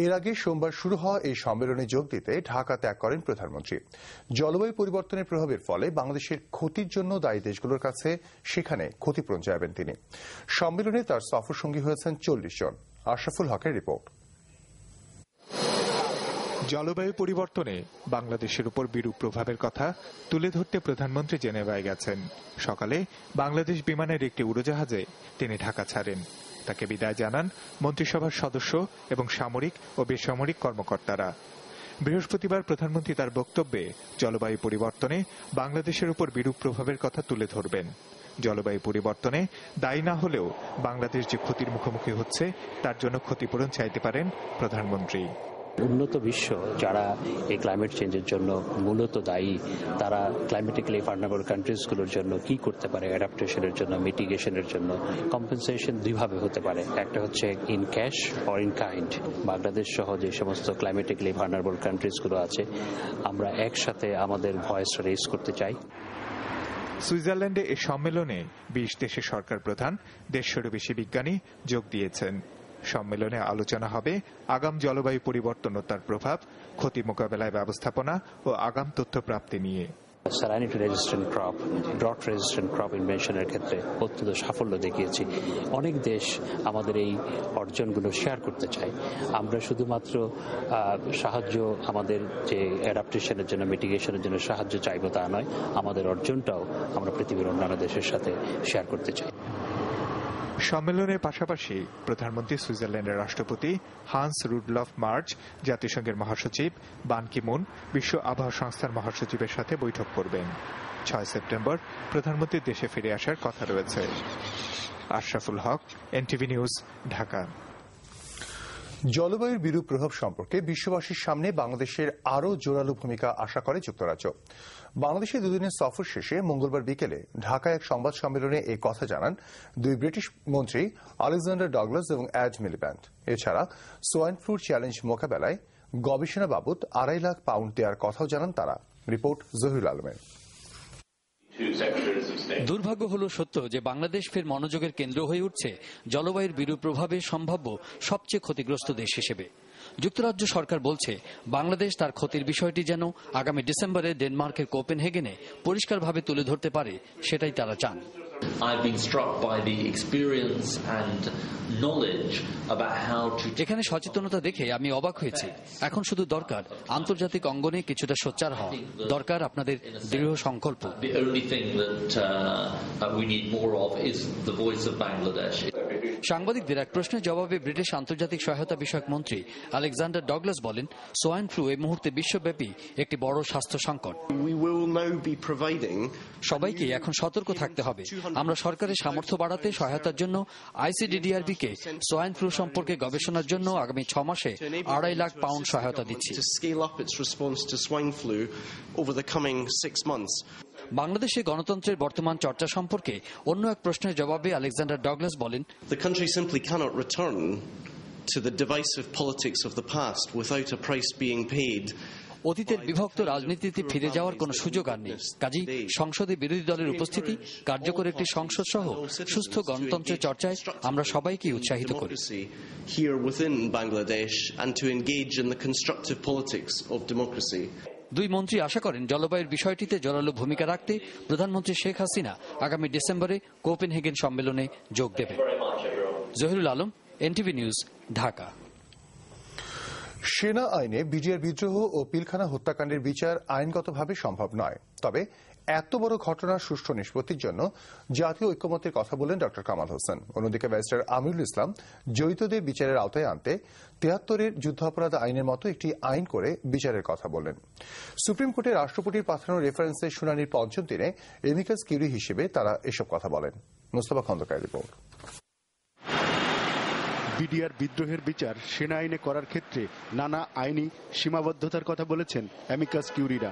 এর আগে সোমবার শুরু হওয়া এই সম্মেলনে যোগ দিতে ঢাকা ত্যাগ করেন প্রধানমন্ত্রী। জলবায়ু পরিবর্তনের প্রভাবের ফলে বাংলাদেশের ক্ষতির জন্য দায়ী দেশগুলোর কাছে সেখানে ক্ষতিপূরণ চাইবেন তিনি। সম্মেলনে তার সফর সঙ্গী হয়েছেন 40 জন। আশরাফুল হকের রিপোর্ট। জলবায়ু পরিবর্তনে বাংলাদেশের উপর বিরূপ প্রভাবের কথা তুলে ধরতে প্রধানমন্ত্রী জেনেভায় গেছেন। সকালে বাংলাদেশ বিমানের একটি উড়োজাহাজে তিনি ঢাকা ছাড়েন। তাকে বিদায় জানান মন্ত্রিসভার সদস্য এবং সামরিক ও বেসামরিক কর্মকর্তারা। বৃহস্পতিবার প্রধানমন্ত্রী তার বক্তব্যে জলবায়ু পরিবর্তনে বাংলাদেশের উপর বিরূপ প্রভাবের কথা তুলে ধরবেন। জলবায়ু পরিবর্তনে দায়ী না হলেও বাংলাদেশ যে ক্ষতির মুখোমুখি হচ্ছে তার জন্য ক্ষতিপূরণ চাইতে পারেন প্রধানমন্ত্রী। উন্নত বিশ্ব যারা এই ক্লাইমেট চেঞ্জের জন্য মূলত দায়ী, তারা ক্লাইমেটিক্যালি ভালনারেবল কান্ট্রিজগুলোর জন্য কি করতে পারে, অ্যাডাপ্টেশনের জন্য, মিটিগেশনের জন্য। কম্পেনসেশন দুইভাবে হতে পারে, একটা হচ্ছে in cash or in kind. Bangladesh সহ যে সমস্ত ক্লাইমেটিক্যালি ভালনারেবল কান্ট্রিজগুলো আছে, আমরা একসাথে আমাদের ভয়েস রেজ করতে চাই। সুইজারল্যান্ডে এই সম্মেলনে 20 দেশের সরকার প্রধান, 150-এরও বেশি বিজ্ঞানী যোগ দিয়েছেন। সম্মেলনে আলোচনা হবে আগাম জলবায়ু পরিবর্তন ও তার প্রভাব, ক্ষতি মোকাবেলায় ব্যবস্থাপনা ও আগাম তথ্য প্রাপ্তি নিয়ে। Salinity resistant crop, drought resistant crop ইনভেনশনের ক্ষেত্রে অত্যন্ত সাফল্য দেখিয়েছি। অনেক দেশ আমাদের এই অর্জনগুলো শেয়ার করতে চায়। আমরা শুধুমাত্র সাহায্য, আমাদের যে অ্যাডাপ্টেশনের জন্য, মিটিগেশনের জন্য সাহায্য চাইব তা নয়, আমাদের অর্জনটাও আমরা পৃথিবীর অন্যান্য দেশের সাথে শেয়ার করতে চাই। সম্মেলনের পাশাপাশি প্রধানমন্ত্রী সুইজারল্যান্ডের রাষ্ট্রপতি হান্স রুডলফ মার্চ, জাতিসংঘের মহাসচিব বান কি মুন, বিশ্ব আবহাওয়া সংস্থার মহাসচিবের সাথে বৈঠক করবেন। 6 সেপ্টেম্বর প্রধানমন্ত্রীর দেশে ফিরে আসার কথা রয়েছে। আশরাফুল হক, এনটিভি নিউজ, ঢাকা। জলবায়ুর বিরূপ প্রভাব সম্পর্কে বিশ্ববাসীর সামনে বাংলাদেশের আরও জোরালো ভূমিকা আশা করে যুক্তরাজ্য। বাংলাদেশে দুদিনের সফর শেষে মঙ্গলবার বিকেলে ঢাকায় এক সংবাদ সম্মেলনে এই কথা জানান দুই ব্রিটিশ মন্ত্রী আলেকজান্ডার ডগলাস এবং এড মিলিব্যান্ড। এছাড়া সোয়াইন ফ্লুর চ্যালেঞ্জ মোকাবেলায় গবেষণা বাবদ £2.5 লাখ দেওয়ার কথাও জানান তারা। রিপোর্ট জহিরুল আলমের। দুর্ভাগ্য হলো সত্য যে বাংলাদেশ ফের মনোযোগের কেন্দ্র হয়ে উঠছে জলবায়ুর বিরূপ প্রভাবে সম্ভাব্য সবচেয়ে ক্ষতিগ্রস্ত দেশ হিসেবে। যুক্তরাজ্য সরকার বলছে বাংলাদেশ তার ক্ষতির বিষয়টি যেন আগামী ডিসেম্বরে ডেনমার্কের কোপেনহেগেনে পরিষ্কারভাবে তুলে ধরতে পারে, সেটাই তারা চান। যেখানে সচেতনতা দেখে আমি অবাক হয়েছি। এখন শুধু দরকার আন্তর্জাতিক অঙ্গনে কিছুটা সোচ্চার হওয়া, দরকার আপনাদের দৃঢ় সংকল্প। সাংবাদিকদের এক প্রশ্নের জবাবে ব্রিটিশ আন্তর্জাতিক সহায়তা বিষয়ক মন্ত্রী আলেকজান্ডার ডগলাস বলেন, সোয়াইন ফ্লু এই মুহূর্তে বিশ্বব্যাপী একটি বড় স্বাস্থ্য সংকট। সবাইকে এখন সতর্ক থাকতে হবে। আমরা সরকারের সামর্থ্য বাড়াতে সহায়তার জন্য আইসিডিডিআরবি কে সোয়াইন ফ্লু সম্পর্কে গবেষণার জন্য আগামী 6 মাসে £2.5 লাখ সহায়তা দিচ্ছি। বাংলাদেশে গণতন্ত্রের বর্তমান চর্চা সম্পর্কে অন্য এক প্রশ্নের জবাবে আলেকজান্ডার ডগলাস বলেন, The country simply cannot return to the divisive politics of the past without a price being paid. অতীতের বিভক্ত রাজনীতিতে ফিরে যাওয়ার কোনো সুযোগ আর নেই। কাজেই সংসদে বিরোধী দলের উপস্থিতি, কার্যকর একটি সংসদ সহ সুস্থ গণতন্ত্রের চর্চায় আমরা সবাইকে উৎসাহিত করি। দুই মন্ত্রী আশা করেন জলবায়ুর বিষয়টিতে জোরালো ভূমিকা রাখতে প্রধানমন্ত্রী শেখ হাসিনা আগামী ডিসেম্বরে কোপেনহেগেন সম্মেলনে যোগ দেবেন। Zahirul Alam, NTV news, Dhaka. সেনা আইনে বিডিআর বিদ্রোহ ও পিলখানা হত্যাকাণ্ডের বিচার আইনগতভাবে সম্ভব নয়, তবে এত বড় ঘটনার সুষ্ঠু নিষ্পত্তির জন্য জাতীয় ঐক্যমত্যের কথা বললেন ড কামাল হোসেন। অন্যদিকে ব্যারিস্টার আমিরুল ইসলাম জড়িতদের বিচারের আওতায় আনতে 73-এর যুদ্ধাপরাধ আইনের মতো একটি আইন করে বিচারের কথা বললেন। সুপ্রিম কোর্টে রাষ্ট্রপতির পাঠানো রেফারেন্সের শুনানির 5ম দিনে এমিকাস কিউরি হিসেবে তারা এসব কথা বলেন। মোস্তফা খন্দকার রিপোর্ট। বিডিআর বিদ্রোহের বিচার সেনা আইনে করার ক্ষেত্রে নানা আইনি সীমাবদ্ধতার কথা বলেছেন অ্যামিকাস কিউরিরা।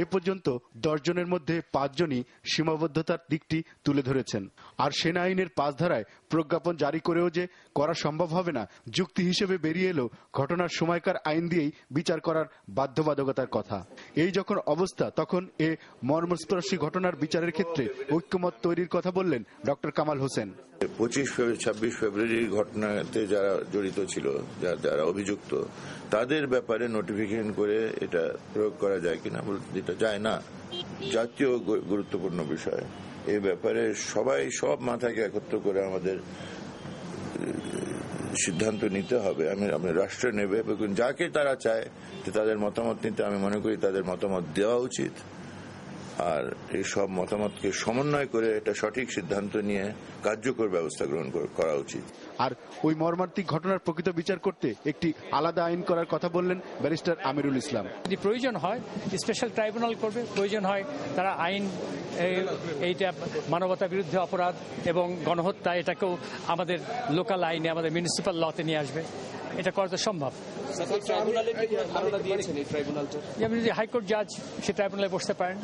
এ পর্যন্ত 10 জনের মধ্যে 5 জনই সীমাবদ্ধতার দিকটি তুলে ধরেছেন। আর সেনা আইনের 5 ধারায় প্রজ্ঞাপন জারি করেও যে করা সম্ভব হবে না, যুক্তি হিসেবে বেরিয়ে এলো ঘটনার সময়কার আইন দিয়েই বিচার করার বাধ্যবাধকতার কথা। এই যখন অবস্থা, তখন এ মর্মস্পর্শী ঘটনার বিচারের ক্ষেত্রে ঐক্যমত তৈরির কথা বললেন ড কামাল হোসেন। 25-26 ফেব্রুয়ারির ঘটনাতে যারা জড়িত ছিল, যারা অভিযুক্ত, তাদের ব্যাপারে নোটিফিকেশন করে এটা প্রয়োগ করা যায় কিনা, যেটা যায় না। জাতীয় গুরুত্বপূর্ণ বিষয়, এই ব্যাপারে সব মাথাকে একত্র করে আমাদের সিদ্ধান্ত নিতে হবে। আমি রাষ্ট্র নেবে, যাকে তারা চায় যে তাদের মতামত নিতে, আমি মনে করি তাদের মতামত দেওয়া উচিত। আর এই সব মতামতকে সমন্বয় করে একটা সঠিক সিদ্ধান্ত নিয়ে কার্যকর ব্যবস্থা গ্রহণ করা উচিত। আর ওই মর্মান্তিক ঘটনার প্রকৃত বিচার করতে একটি আলাদা আইন করার কথা বললেন ব্যারিস্টার আমিরুল ইসলাম। যদি প্রয়োজন হয় স্পেশাল ট্রাইব্যুনাল করবে, প্রয়োজন হয় তারা আইন, এইটা মানবতা বিরুদ্ধে অপরাধ এবং গণহত্যা, এটাকেও আমাদের লোকাল আইনে, আমাদের মিউনিসিপ্যাল লতে নিয়ে আসবে। এটা করা তো সম্ভব। যেমন যদি হাইকোর্ট জাজ সে ট্রাইব্যুনালে বসতে পারেন।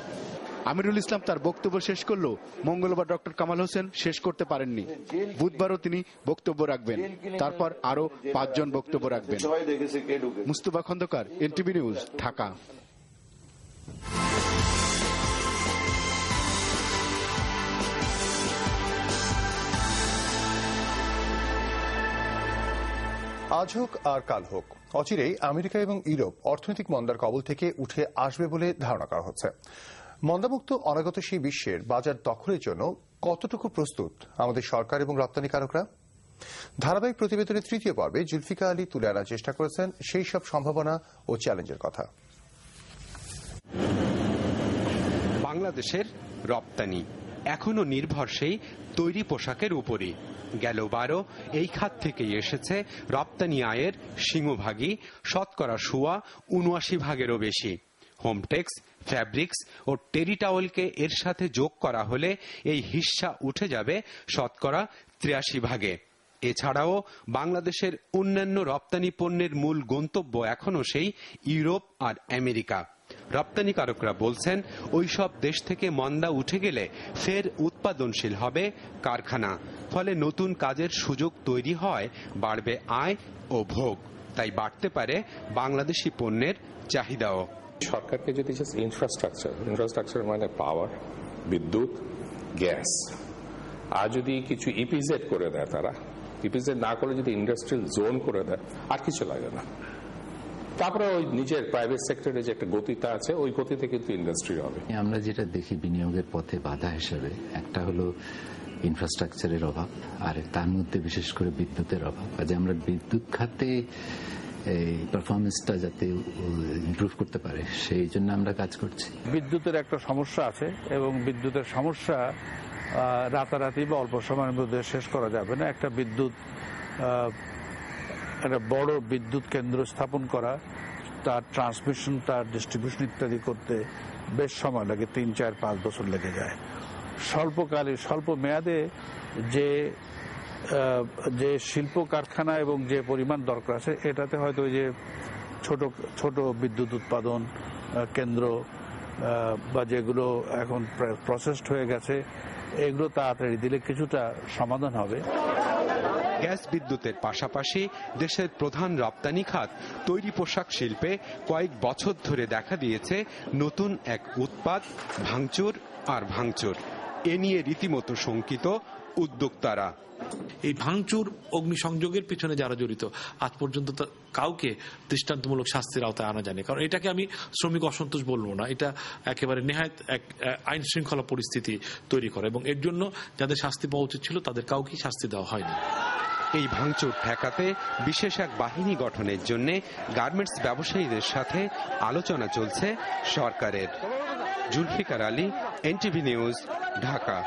আমিরুল ইসলাম তার বক্তব্য শেষ করলেও মঙ্গলবার ডক্টর কামাল হোসেন শেষ করতে পারেননি। বুধবারও তিনি বক্তব্য রাখবেন, তারপর আরো 5 জন বক্তব্য রাখবেন। Mustafa Khandakar, NTV news, Dhaka. আজ হোক আর কাল হোক, অচিরেই আমেরিকা এবং ইউরোপ অর্থনৈতিক মন্দার কবল থেকে উঠে আসবে বলে ধারণা করা হচ্ছে। মন্দামুক্ত অনাগত সেই বিশ্বের বাজার দখলের জন্য কতটুকু প্রস্তুত আমাদের সরকার এবং রপ্তানিকারকরা? ধারাবাহিক প্রতিবেদনের 3য় পর্বে জুলফিকা আলী তুলে আনার চেষ্টা করেছেন সেই সব সম্ভাবনা ও চ্যালেঞ্জের কথা। বাংলাদেশের রপ্তানি এখনো নির্ভর সেই তৈরি পোশাকের উপরই। গেল 12 এই খাত থেকেই এসেছে রপ্তানি আয়ের সিংহভাগই, শতকরা 79% বেশি। হোমটেক্স, ফ্যাব্রিক্স ও টেরিটাওয়েলকে এর সাথে যোগ করা হলে এই হিস্সা উঠে যাবে শতকরা 83%। এছাড়াও বাংলাদেশের অন্যান্য রপ্তানি পণ্যের মূল গন্তব্য এখনো সেই ইউরোপ আর আমেরিকা। রপ্তানিকারকরা বলছেন ওইসব দেশ থেকে মন্দা উঠে গেলে ফের উৎপাদনশীল হবে কারখানা, ফলে নতুন কাজের সুযোগ তৈরি হয়, বাড়বে আয় ও ভোগ, তাই বাড়তে পারে বাংলাদেশি পণ্যের চাহিদাও। সরকারকে যদি ইনফ্রাস্ট্রাকচার মানে পাওয়ার, বিদ্যুৎ, গ্যাস, আর যদি কিছু ইপিজেড করে দেয়, তারা ইপিজেড না করে যদি ইন্ডাস্ট্রিয়াল জোন করে দেয়, আর কিছু লাগে না। তারপরে ওই নিজের প্রাইভেট সেক্টরে যে একটা গতিটা আছে, ওই গতিতে কিন্তু ইন্ডাস্ট্রি হবে। আমরা যেটা দেখি বিনিয়োগের পথে বাধা হিসেবে, একটা হলো ইনফ্রাস্ট্রাকচারের অভাব, আর তার মধ্যে বিশেষ করে বিদ্যুতের অভাব। কাজে আমরা বিদ্যুৎ খাতে এই পারফরমেন্সটা যাতে ইমপ্রুভ করতে পারে, সেই জন্য আমরা কাজ করছি। বিদ্যুতের একটা সমস্যা আছে এবং বিদ্যুতের সমস্যা রাতারাতি বা অল্প সময়ের মধ্যে শেষ করা যাবে না। একটা বড় বিদ্যুৎ কেন্দ্র স্থাপন করা, তার ট্রান্সমিশন, তার ডিস্ট্রিবিউশন ইত্যাদি করতে বেশ সময় লাগে, 3, 4, 5 বছর লেগে যায়। স্বল্প মেয়াদে যে শিল্প কারখানা এবং যে পরিমাণ দরকার আছে, এটাতে হয়তো ওই যে ছোট বিদ্যুৎ উৎপাদন কেন্দ্র বা যেগুলো এখন প্রসেসড হয়ে গেছে, এগুলো তাড়াতাড়ি দিলে কিছুটা সমাধান হবে। গ্যাস বিদ্যুতের পাশাপাশি দেশের প্রধান রপ্তানি খাত তৈরি পোশাক শিল্পে কয়েক বছর ধরে দেখা দিয়েছে নতুন এক উৎপাত, ভাঙচুর। এ নিয়ে রীতিমতো শঙ্কিত উদ্যোক্তারা। এই ভাঙচুর, অগ্নিসংযোগের পিছনে যারা জড়িত, আজ পর্যন্ত কাউকে দৃষ্টান্তমূলক শাস্তির আওতায় আনা যায়নি। কারণ এটাকে আমি শ্রমিক অসন্তোষ বলবো না, এটা একেবারে নেহায়েত এক আইন শৃঙ্খলা পরিস্থিতি তৈরি করে এবং এর জন্য যাদের শাস্তি পাওয়া উচিত ছিল তাদের কাউকেই শাস্তি দেওয়া হয়নি। এই ভাঙচুর ঠেকাতে বিশেষ এক বাহিনী গঠনের জন্য গার্মেন্টস ব্যবসায়ীদের সাথে আলোচনা চলছে সরকারের। Zulfikar Ali, NTV news, Dhaka.